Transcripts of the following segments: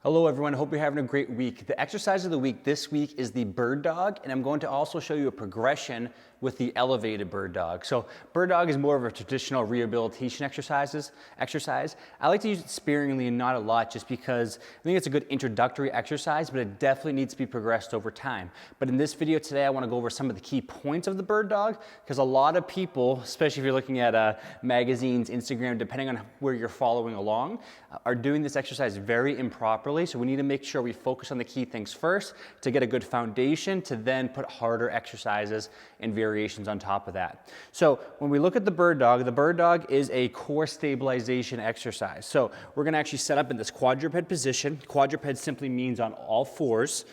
Hello everyone, hope you're having a great week. The exercise of the week this week is the bird dog, and I'm going to also show you a progression with the elevated bird dog. So bird dog is more of a traditional rehabilitation exercise. I like to use it sparingly and not a lot just because I think it's a good introductory exercise, but it definitely needs to be progressed over time. But in this video today, I want to go over some of the key points of the bird dog because a lot of people, especially if you're looking at magazines, Instagram, depending on where you're following along, are doing this exercise very improperly. So we need to make sure we focus on the key things first to get a good foundation to then put harder exercises and variations on top of that. So when we look at the bird dog is a core stabilization exercise. So we're going to actually set up in this quadruped position. Quadruped simply means on all fours.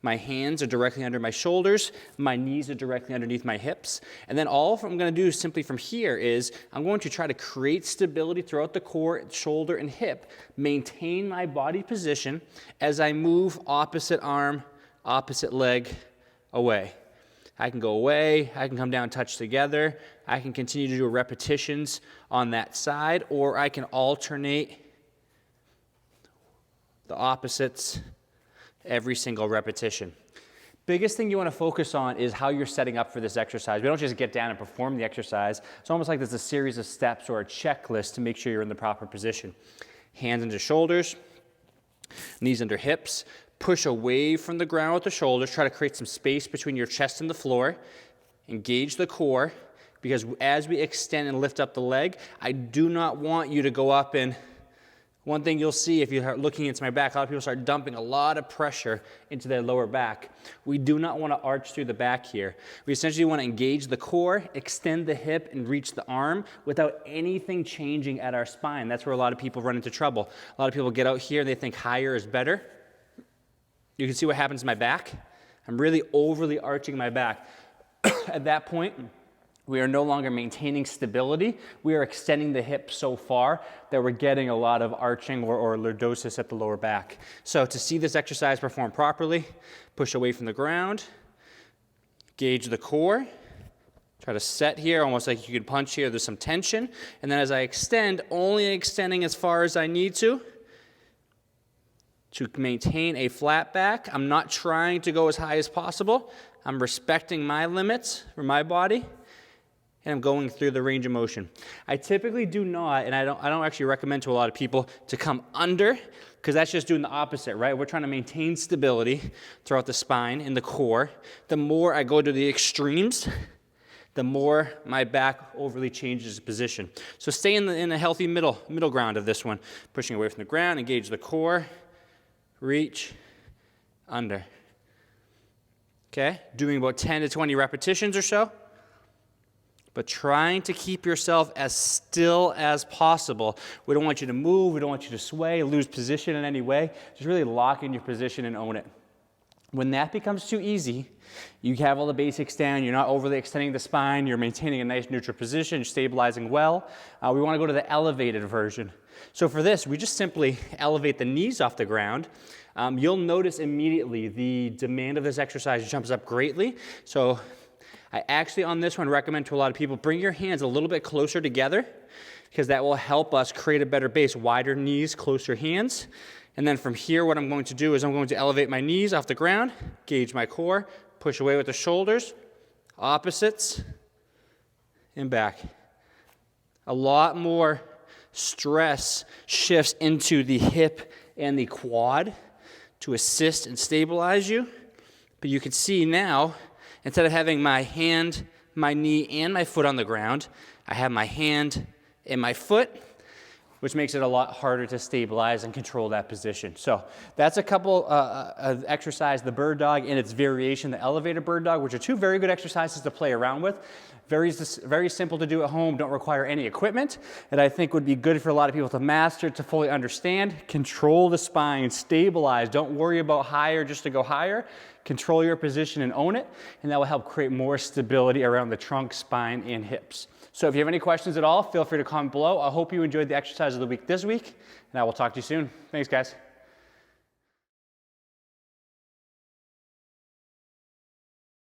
My hands are directly under my shoulders, my knees are directly underneath my hips, and then all I'm going to do simply from here is I'm going to try to create stability throughout the core, shoulder, and hip, maintain my body position as I move opposite arm, opposite leg away. I can go away, I can come down, touch together, I can continue to do repetitions on that side, or I can alternate the opposites every single repetition. Biggest thing you want to focus on is how you're setting up for this exercise. We don't just get down and perform the exercise. It's almost like there's a series of steps or a checklist to make sure you're in the proper position. Hands under shoulders, knees under hips, push away from the ground with the shoulders, try to create some space between your chest and the floor, engage the core, because as we extend and lift up the leg, I do not want you to go up and one thing you'll see if you're looking into my back, a lot of people start dumping a lot of pressure into their lower back. We do not want to arch through the back here. We essentially want to engage the core, extend the hip, and reach the arm without anything changing at our spine. That's where a lot of people run into trouble. A lot of people get out here and they think higher is better. You can see what happens to my back. I'm really overly arching my back. At that point, we are no longer maintaining stability. We are extending the hip so far that we're getting a lot of arching or lordosis at the lower back. So to see this exercise perform properly, push away from the ground, gauge the core, try to set here, almost like you could punch here, there's some tension. And then as I extend, only extending as far as I need to maintain a flat back. I'm not trying to go as high as possible. I'm respecting my limits for my body. And I'm going through the range of motion. I typically do not, and I don't actually recommend to a lot of people to come under, because that's just doing the opposite, right? We're trying to maintain stability throughout the spine and the core. The more I go to the extremes, the more my back overly changes position. So stay in a healthy middle ground of this one. Pushing away from the ground, engage the core, reach, under. Okay, doing about 10 to 20 repetitions or so. But trying to keep yourself as still as possible. We don't want you to move, we don't want you to sway, lose position in any way. Just really lock in your position and own it. When that becomes too easy, you have all the basics down, you're not overly extending the spine, you're maintaining a nice neutral position, you're stabilizing well. We want to go to the elevated version. So for this, we just simply elevate the knees off the ground. You'll notice immediately the demand of this exercise jumps up greatly. So I actually, on this one, recommend to a lot of people, bring your hands a little bit closer together because that will help us create a better base. Wider knees, closer hands. And then from here, what I'm going to do is I'm going to elevate my knees off the ground, gauge my core, push away with the shoulders, opposites, and back. A lot more stress shifts into the hip and the quad to assist and stabilize you. But you can see now, instead of having my hand, my knee, and my foot on the ground, I have my hand and my foot, which makes it a lot harder to stabilize and control that position. So that's a couple of exercises, the bird dog and its variation, the elevated bird dog, which are two very good exercises to play around with. Very simple to do at home, don't require any equipment, and I think would be good for a lot of people to master, to fully understand, control the spine, stabilize, don't worry about higher just to go higher, control your position and own it, and that will help create more stability around the trunk, spine, and hips. So if you have any questions at all, feel free to comment below. I hope you enjoyed the exercise of the week this week, and I will talk to you soon. Thanks, guys.